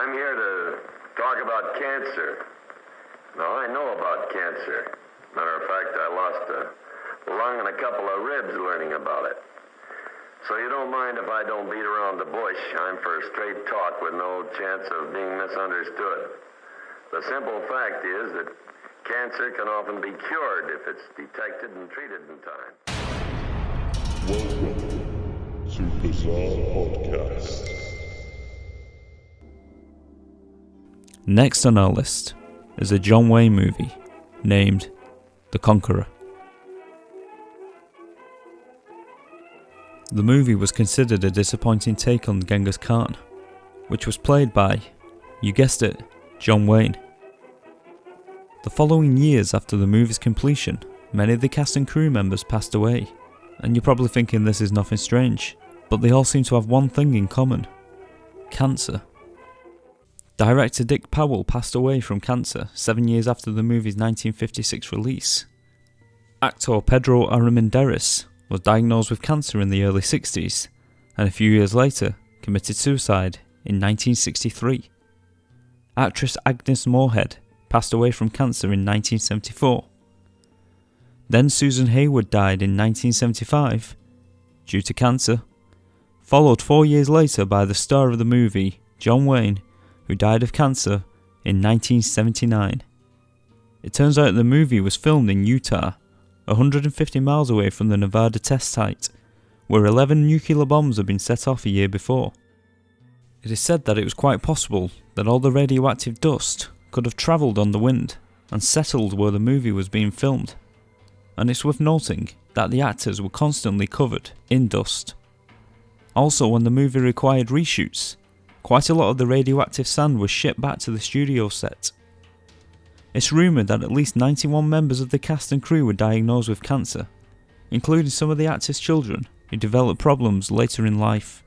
I'm here to talk about cancer. Now, I know about cancer. Matter of fact, I lost a lung and a couple of ribs learning about it. So you don't mind if I don't beat around the bush. I'm for straight talk with no chance of being misunderstood. The simple fact is that cancer can often be cured if it's detected and treated in time. Welcome to Bizarre Podcast. Next on our list is a John Wayne movie named The Conqueror. The movie was considered a disappointing take on Genghis Khan, which was played by, you guessed it, John Wayne. The following years after the movie's completion, many of the cast and crew members passed away, and you're probably thinking this is nothing strange, but they all seem to have one thing in common: cancer. Director Dick Powell passed away from cancer 7 years after the movie's 1956 release. Actor Pedro Armendáriz was diagnosed with cancer in the early 60s, and a few years later committed suicide in 1963. Actress Agnes Moorehead passed away from cancer in 1974. Then Susan Hayward died in 1975 due to cancer, followed 4 years later by the star of the movie, John Wayne, who died of cancer in 1979. It turns out the movie was filmed in Utah, 150 miles away from the Nevada test site, where 11 nuclear bombs had been set off a year before. It is said that it was quite possible that all the radioactive dust could have travelled on the wind and settled where the movie was being filmed, and it's worth noting that the actors were constantly covered in dust. Also, when the movie required reshoots, quite a lot of the radioactive sand was shipped back to the studio set. It's rumoured that at least 91 members of the cast and crew were diagnosed with cancer, including some of the actors' children who developed problems later in life.